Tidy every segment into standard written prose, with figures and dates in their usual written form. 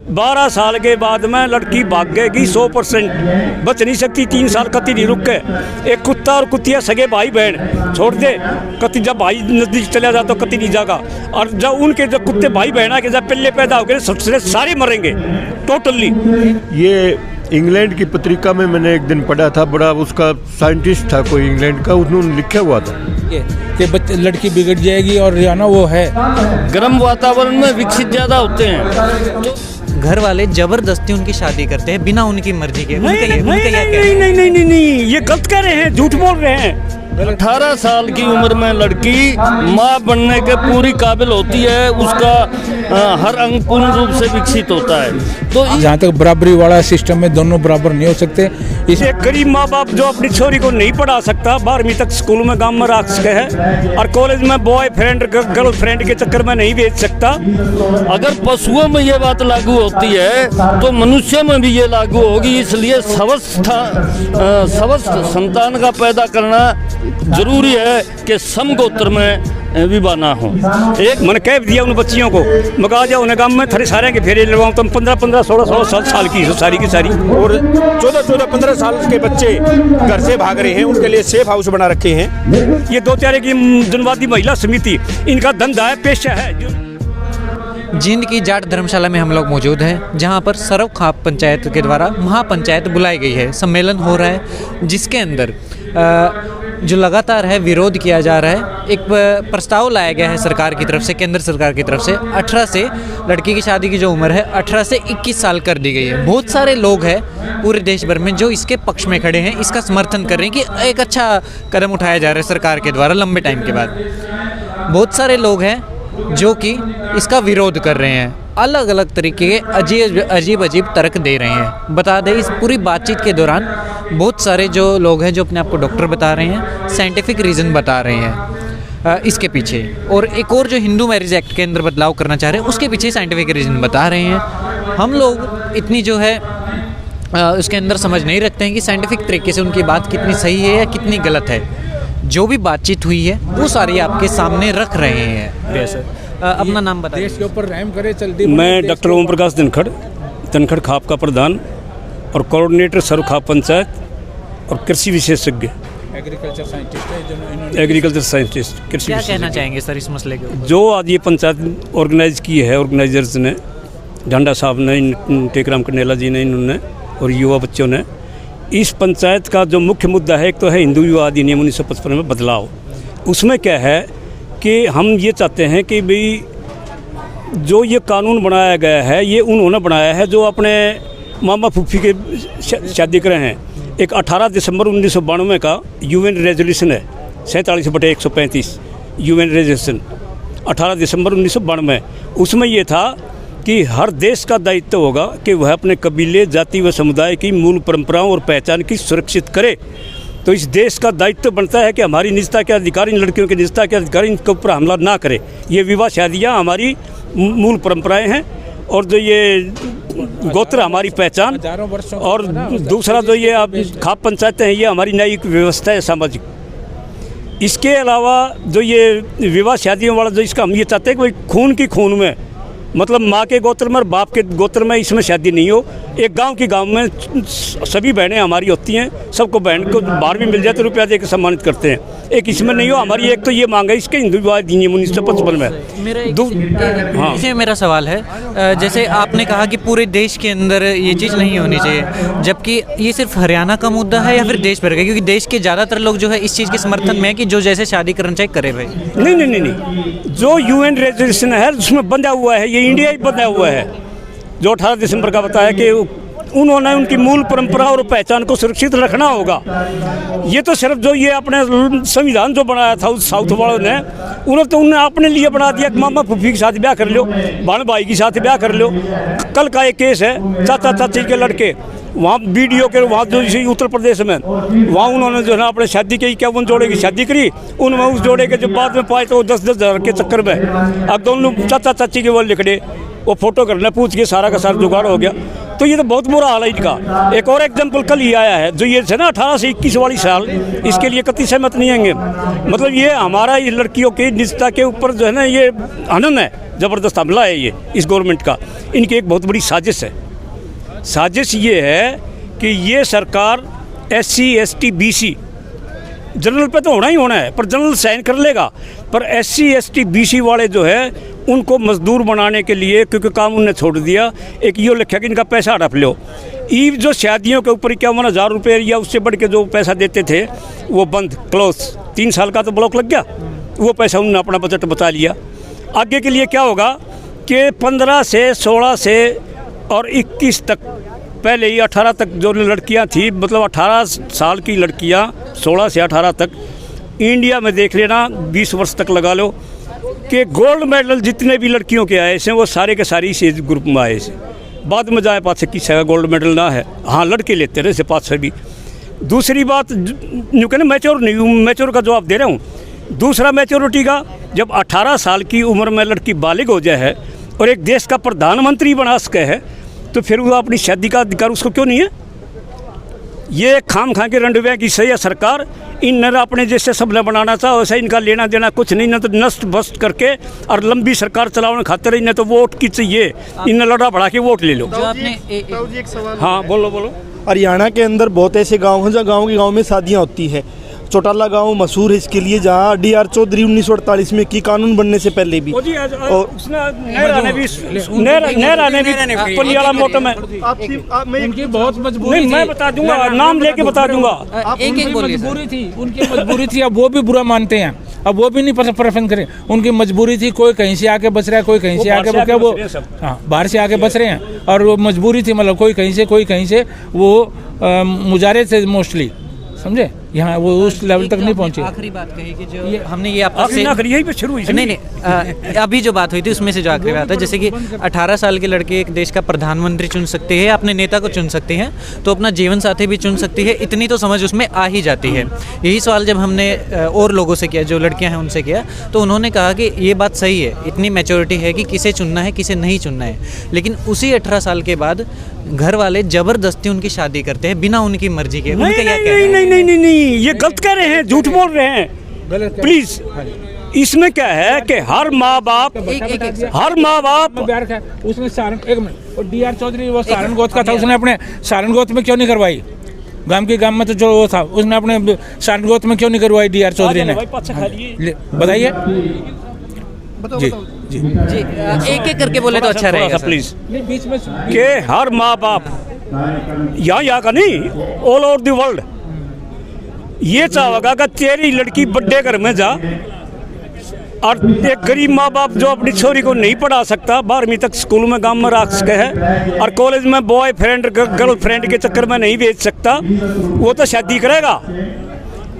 12 साल के बाद में लड़की भाग गएगी 100%, बच नहीं सकती। 3 साल कति नहीं रुक गए। एक कुत्ता और कुतिया सगे भाई बहन छोड़ दे, कति जब भाई नजदीक चला जाता तो कति नहीं जागा। और जब उनके जो कुत्ते भाई बहना के जब पिल्ले पैदा हो गए सबसे सारे मरेंगे टोटली। ये इंग्लैंड की पत्रिका में मैंने एक दिन पढ़ा था, बड़ा उसका साइंटिस्ट था कोई इंग्लैंड का, उन्होंने लिखा हुआ था कि लड़की बिगड़ जाएगी और ना वो है गर्म वातावरण में विकसित ज़्यादा होते हैं तो घर वाले जबरदस्ती उनकी शादी करते हैं बिना उनकी मर्जी के। नहीं, ये गलत कह रहे हैं, झूठ बोल रहे हैं। 18 साल की उम्र में लड़की माँ बनने के पूरी काबिल होती है, उसका हर अंग पूर्ण रूप से विकसित होता है। तो जहाँ तक बराबरी वाला सिस्टम में दोनों बराबर नहीं हो सकते। इसे गरीब माँ बाप जो अपनी छोरी को नहीं पढ़ा सकता, 12वीं तक स्कूल में गांव में रख सके है और कॉलेज में बॉयफ्रेंड गर्लफ्रेंड के चक्कर में नहीं भेज सकता। अगर पशुओं में ये बात लागू होती है तो मनुष्य में भी ये लागू होगी। इसलिए स्वस्थ संतान का पैदा करना जरूरी है कि समगोत्र में विवाह ना हो। एक मन कह दिया उन बच्चियों को, मगा जाओ उन्हें गाँव में थरे सारे के फेरे लगवाऊँ, तुम 15-15, 16-16 साल की सारी की सारी। और 14-14, 15 साल के बच्चे घर से भाग रहे हैं, उनके लिए सेफ हाउस बना रखे हैं। ये 2 तारे की जनवादी महिला समिति, इनका धंधा है, पेशा है। जींद की जाट धर्मशाला में हम लोग मौजूद हैं, जहां पर सरवखाप पंचायत के द्वारा महापंचायत बुलाई गई है। सम्मेलन हो रहा है जिसके अंदर जो लगातार है विरोध किया जा रहा है। एक प्रस्ताव लाया गया है सरकार की तरफ से, केंद्र सरकार की तरफ से 18 से लड़की की शादी की जो उम्र है 18 से 21 साल कर दी गई है। बहुत सारे लोग हैं पूरे देश भर में जो इसके पक्ष में खड़े हैं, इसका समर्थन कर रहे हैं कि एक अच्छा कदम उठाया जा रहा है सरकार के द्वारा लंबे टाइम के बाद। बहुत सारे लोग हैं जो कि इसका विरोध कर रहे हैं, अलग अलग तरीके के अजीब तर्क दे रहे हैं। बता दें इस पूरी बातचीत के दौरान बहुत सारे जो लोग हैं जो अपने आप को डॉक्टर बता रहे हैं, साइंटिफिक रीज़न बता रहे हैं इसके पीछे, और एक और जो हिंदू मैरिज एक्ट के अंदर बदलाव करना चाह रहे हैं उसके पीछे साइंटिफिक रीज़न बता रहे हैं। हम लोग इतनी जो है उसके अंदर समझ नहीं रखते हैं कि साइंटिफिक तरीके से उनकी बात कितनी सही है या कितनी गलत है। जो भी बातचीत हुई है वो सारी आपके सामने रख रहे हैं। अपना नाम बताइए। देश के ऊपर रहम करे चलती। मैं डॉक्टर ओम प्रकाश धनखड़ खाप का प्रधान और कोऑर्डिनेटर सरवखाप पंचायत और कृषि विशेषज्ञ, एग्रीकल्चर साइंटिस्ट है। एग्रीकल्चर साइंटिस्ट कृषि। क्या कहना चाहेंगे सर इस मसले के ऊपर? जो आज ये पंचायत ऑर्गेनाइज की है, ऑर्गेनाइजर्स ने, झंडा साहब ने, टेकराम कनेला जी ने, इन्होंने और युवा बच्चों ने, इस पंचायत का जो मुख्य मुद्दा है, एक तो है हिंदू विवाह अधिनियम 1955 में बदलाव। उसमें क्या है कि हम ये चाहते हैं कि भाई जो ये कानून बनाया गया है ये उन्होंने बनाया है जो अपने मामा फूफी के शादी करे हैं। एक 18 दिसंबर 1992 का यूएन रेजोल्यूशन है 47/135 यूएन रेजोल्यूशन 18 दिसंबर 1992। उसमें ये था कि हर देश का दायित्व होगा कि वह अपने कबीले, जाति व समुदाय की मूल परंपराओं और पहचान की सुरक्षित करे। तो इस देश का दायित्व बनता है कि हमारी निजता के अधिकार, इन लड़कियों के निजता के अधिकार, इनके ऊपर हमला ना करे। ये विवाह शादियाँ हमारी मूल परंपराएं हैं और जो ये गोत्र हमारी पहचान, और दूसरा जो ये आप खाप पंचायतें हैं ये हमारी न्यायिक व्यवस्था है सामाजिक। इसके अलावा जो ये विवाह शादियों वाला जो इसका हम ये चाहते हैं कि भाई खून की खून में, मतलब माँ के गोत्र में और बाप के गोत्र में इसमें शादी नहीं हो। एक गांव में सभी बहनें हमारी होती हैं, सबको बहन को बाहर भी मिल जाए तो रुपया देकर सम्मानित करते हैं। एक इसमें नहीं हो हमारी, एक तो ये मांग है इसके हिंदू विवाह अधिनियम 1955 में। हाँ, इसे मेरा सवाल है, जैसे आपने कहा कि पूरे देश के अंदर ये चीज़ नहीं होनी चाहिए, जबकि ये सिर्फ हरियाणा का मुद्दा है या फिर देश भर का? क्योंकि देश के ज़्यादातर लोग जो है इस चीज़ के समर्थन में है कि जो जैसे शादी करना चाहिए करे भाई। नहीं, जो यूएन रेजोल्यूशन है उसमें बंधा हुआ है, ये इंडिया ही बंधा हुआ है, जो 18 दिसंबर का बताया कि उन्होंने उनकी मूल परंपरा और पहचान को सुरक्षित रखना होगा। ये तो सिर्फ जो ये अपने संविधान जो बनाया था उस साउथ वालों ने, उन्होंने अपने लिए बना दिया कि मामा फूफी के साथ ब्याह कर लो, बहन भाई के साथ ब्याह कर लो। कल का एक केस है, चाचा चाची के लड़के वहाँ बीडीओ के वहाँ जो इसी उत्तर प्रदेश में, वहाँ उन्होंने जो है अपने शादी की 51 जोड़े की शादी करी। उनमें उस जोड़े के जो बाद में पाए तो वो 10-10 हज़ार के चक्कर में अब दोनों चाचा चाची के वो लिखड़े, वो फोटो करना पूछ के सारा का सारा जुगाड़ हो गया। तो ये तो बहुत बुरा हाल है इनका। एक और एग्जाम्पल कल ही आया है, जो ये है ना 18 से 21 वाली साल, इसके लिए कतई सहमत नहीं होंगे। मतलब ये हमारा ये लड़कियों की निजता के ऊपर जो है ना ये हनन है, ज़बरदस्त हमला है ये इस गवर्नमेंट का। इनकी एक बहुत बड़ी साजिश है। साजिश ये है कि ये सरकार SC ST BC जनरल पे तो होना ही होना है, पर जनरल साइन कर लेगा, पर SC ST BC वाले जो है उनको मजदूर बनाने के लिए, क्योंकि काम उन्हें छोड़ दिया, एक ये लिखा कि इनका पैसा हड़प लो। ईव जो शादियों के ऊपर 51,000 रुपये या उससे बढ़ के जो पैसा देते थे वो बंद, क्लोज, 3 साल का तो ब्लॉक लग गया, वो पैसा उन्होंने अपना बजट बचा लिया। आगे के लिए क्या होगा कि 15 से 16 से और 21 तक, पहले ही 18 तक जो लड़कियां थी, मतलब 18 साल की लड़कियां 16 से 18 तक इंडिया में देख लेना, 20 वर्ष तक लगा लो कि गोल्ड मेडल जितने भी लड़कियों के आए से वो सारे के सारे इस एज ग्रुप में आए से। बाद में जाए पास किसी का गोल्ड मेडल ना है, हाँ लड़के लेते रहे से पास से भी। दूसरी बात यूँ कहना मैच्योर नहीं हूँ, मैच्योर का जवाब दे रहा हूँ। दूसरा मैच्योरिटी का, जब 18 साल की उम्र में लड़की बालिग हो जाए है और एक देश का प्रधानमंत्री बना सके है, तो फिर वो अपनी शादी का अधिकार उसको क्यों नहीं है? ये खाम खा के रंडवे की सही है सरकार। इन न अपने जैसे सब न बनाना चाहो वैसे इनका लेना देना कुछ नहीं, न तो नष्ट भ्रष्ट करके और लंबी सरकार चलाने खातिर, न तो वोट की चाहिए, इन लड़ा बढ़ा के वोट ले लो। जो आपने एक सवाल, हाँ बोलो। हरियाणा के अंदर बहुत ऐसे गांव हैं जहाँ गांव में शादियां होती है। चौटाला गांव मशहूर है इसके लिए, जहाँ DR चौधरी 1948 में की कानून बनने से पहले भी उनकी बहुत मजबूरी नहीं, मैं बता दूंगा, नाम लेके बता दूंगा। एक उनकी मजबूरी थी, अब वो भी बुरा मानते हैं, अब वो भी नहीं पसंद करें। उनकी मजबूरी थी, कोई कहीं से आके बच रहा है, कोई कहीं से आके बच, वो हाँ बाहर से आके बच रहे हैं, और वो मजबूरी थी, मतलब कोई कहीं से वो मुजारे थे मोस्टली, समझे, यहाँ वो उस लेवल तक नहीं पहुँचे। आखिरी बात कही कि जो हमने ये आपसे यही पे शुरू हुई। नहीं, अभी जो बात हुई थी उसमें से जो आखिरी बात है, जैसे कि 18 साल के लड़के एक देश का प्रधानमंत्री चुन सकते हैं, अपने नेता को चुन सकते हैं, तो अपना जीवन साथी भी चुन सकती है, इतनी तो समझ उसमें आ ही जाती है। यही सवाल जब हमने और लोगों से किया, जो लड़कियां हैं उनसे किया, तो उन्होंने कहा कि ये बात सही है, इतनी मैच्योरिटी है कि किसे चुनना है किसे नहीं चुनना है, लेकिन उसी 18 साल के बाद घर वाले जबरदस्ती उनकी शादी करते हैं बिना उनकी मर्जी के। नहीं, ये गलत कह रहे हैं, झूठ बोल रहे हैं प्लीज। इसमें क्या है कि हर माँ बाप उसने सारण, एक मिनट, और DR चौधरी वो सारण गोद का था, उसने अपने सारण गोद में क्यों नहीं करवाई? गांव में तो जो वो था उसने अपने सारण गोद में क्यों नहीं करवाई DR चौधरी ने? बताइए जी, एक करके बोले तो अच्छा रहेगा प्लीज। बीच में के हर माँ बाप यहाँ का नहीं, ऑल ओवर द वर्ल्ड ये चाहेगा कि तेरी लड़की बड़े घर में जा, और एक गरीब माँ बाप जो अपनी छोरी को नहीं पढ़ा सकता, 12वीं तक स्कूल में गांव में रख सके है, और कॉलेज में बॉयफ्रेंड गर्लफ्रेंड के चक्कर में नहीं भेज सकता, वो तो शादी करेगा।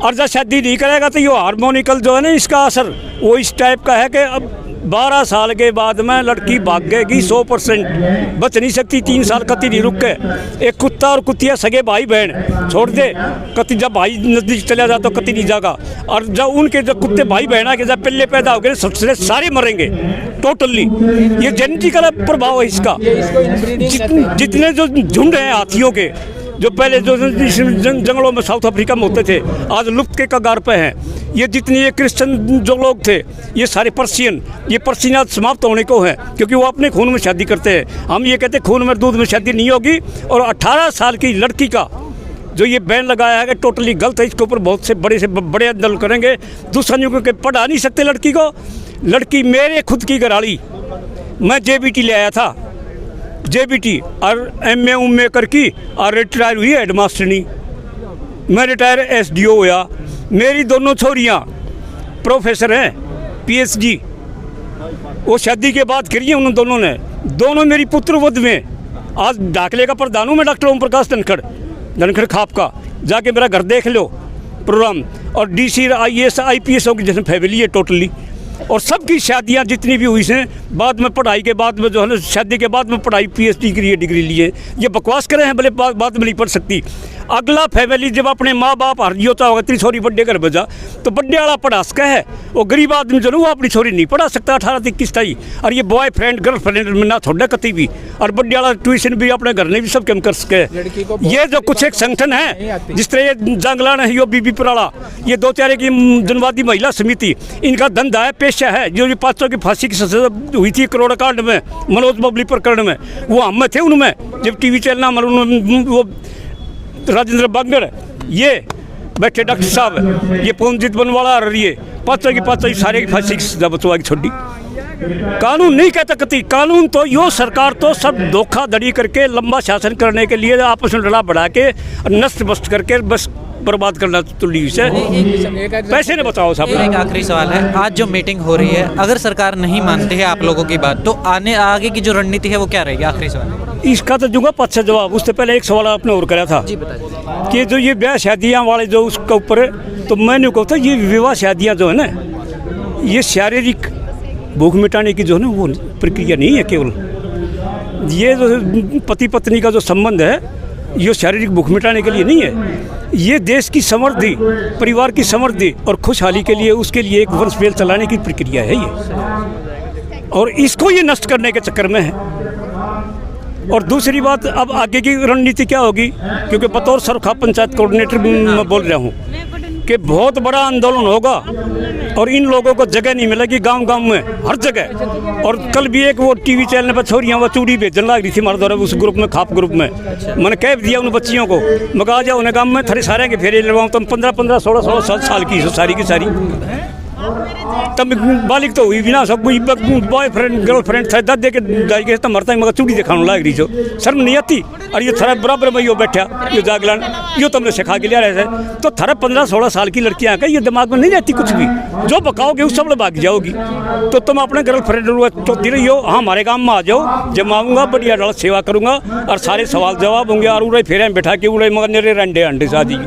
और जब शादी नहीं करेगा तो ये हार्मोनिकल जो है ना, इसका असर वो इस टाइप का है कि अब 12 साल के बाद में लड़की भागेगी 100%, बच नहीं सकती। 3 साल कति नहीं रुक के। एक कुत्ता और कुतिया सगे भाई बहन छोड़ दे, कति जब भाई नजदीक चला जाता तो कति नहीं जागा, और जब उनके जो कुत्ते भाई बहना के जब पिल्ले पैदा हो गए सबसे सारे मरेंगे टोटली। ये जेनेटिकल प्रभाव है इसका। जितने जो झुंड हैं हाथियों के, जो पहले जो जंगलों में साउथ अफ्रीका में होते थे, आज लुप्त के कगार पे हैं। ये जितने ये क्रिश्चियन जो लोग थे, ये सारे पर्शियन, ये पर्शियन आज समाप्त होने को हैं, क्योंकि वो अपने खून में शादी करते हैं। हम ये कहते हैं खून में दूध में शादी नहीं होगी। और 18 साल की लड़की का जो ये बैन लगाया है कि टोटली गलत है, इसके ऊपर बहुत से बड़े आंदोलन करेंगे। दूसरा न्यू के पढ़ा नहीं सकते लड़की को। लड़की मेरे खुद की घराड़ी, मैं JBT ले आया था, JBT, और MA करके और रिटायर हुई हेडमास्टरनी। मैं रिटायर SDO हुआ। मेरी दोनों छोरियाँ प्रोफेसर हैं, PhD। वो शादी के बाद करी है उन दोनों ने। दोनों मेरी पुत्र वध में आज दाखिले का प्रधान हूँ मैं, डॉक्टर ओम प्रकाश धनखड़ खाप का। जाके मेरा घर देख लो प्रोग्राम। और DC IAS IPS की जैसे फैमिली है टोटली। और सबकी शादियां जितनी भी हुई हैं बाद में पढ़ाई के बाद में जो है ना, शादी के बाद में पढ़ाई PhD की डिग्री लिए। ये बकवास कर रहे हैं, भले बाद में नहीं पढ़ सकती। अगला फैमिली जब अपने माँ बाप हर होता होगा तेरी छोरी बड्डे घर बजा तो बड्डे वाला पढ़ा सका है, वो गरीब आदमी जो वो अपनी छोरी नहीं पढ़ा सकता 18-21 ताई। और ये बॉयफ्रेंड गर्लफ्रेंड में ना थोड़ा कती भी, और बड्डे वाला ट्यूशन भी अपने घर में भी सब कम कर सके। ये जो कुछ एक संगठन है जिस तरह ये जंगलान है, यो बीबी पराड़ा, ये 2 चारे की जनवादी महिला समिति, इनका धंधा है, पेशा है। जो 500 की फांसी की सजा हुई थी करोड़ कांड में, मनोज बबली प्रकरण में, वो हम थे उनमें जब टीवी चैनल वो राजेंद्र बांगड़, ये बैठे डॉक्टर साहब, ये पूंजित बनवाला और ये 500 की 500 सारे की फांसी की सजा बचवा की छोड़ी। कानून नहीं कहता कती, कानून तो यो सरकार तो सब धोखाधड़ी करके लंबा शासन करने के लिए आपस में लड़ा बढ़ा के नष्ट बस्त करके बस बर्बाद करना तुल्ली से पैसे ने बताओ साहब। एक आखिरी सवाल है, आज जो मीटिंग हो रही है, अगर सरकार नहीं मानती है आप लोगों की बात तो आगे की जो रणनीति है वो क्या रहेगी? आखिरी सवाल इसका तो दूंगा 5 से जवाब। उससे पहले एक सवाल आपने और कराया था कि जो ये ब्याह शादियाँ वाले जो उसके ऊपर, तो मैंने कहा था ये विवाह शादियाँ जो है ना, ये शारीरिक भूख मिटाने की जो है ना वो प्रक्रिया नहीं है केवल। ये जो पति पत्नी का जो संबंध है ये शारीरिक भूख मिटाने के लिए नहीं है, ये देश की समृद्धि, परिवार की समृद्धि और खुशहाली के लिए, उसके लिए एक वंशवेल चलाने की प्रक्रिया है ये, और इसको ये नष्ट करने के चक्कर में है। और दूसरी बात, अब आगे की रणनीति क्या होगी, क्योंकि बतौर सरखा पंचायत कोऑर्डिनेटर मैं बोल रहा हूँ कि बहुत बड़ा आंदोलन होगा और इन लोगों को जगह नहीं मिलेगी गांव-गांव में, हर जगह। और कल भी एक वो टीवी चैनल पर छोरियाँ वो चूड़ी भेजने लग रही थी हमारे द्वारा उस ग्रुप में, खाप ग्रुप में। मैंने कह दिया उन बच्चियों को, मैं आ जाओ उन्हें गाँव में थरे सारे के फेरे लगवाऊँ, तुम 15-15, 16-16 साल की सारी की सारी, तब बालिक तो हुई भी ना, सब बॉयफ्रेंड गर्लफ्रेंड था दे के दाई के मरता मगर चूड़ी दिखाने लग रही, जो शर्म नहीं आती। और ये थरा बराबर में यो बैठा यो जागलान यो तुमने सिखा के लिया रहे थे, तो थरा 15-16 साल की लड़कियाँ का ये दिमाग में नहीं रहती कुछ भी, जो बकाओगे उस सब भाग जाओगी। तो तुम अपने गर्लफ्रेंड तो दे रही हो, हाँ हमारे काम में आ जाओ, जब आऊँगा बढ़िया डाल सेवा करूँगा और सारे सवाल जवाब होंगे, और उड़े फेरे बैठा के उड़े मगर मेरे रंडे अंडे शादी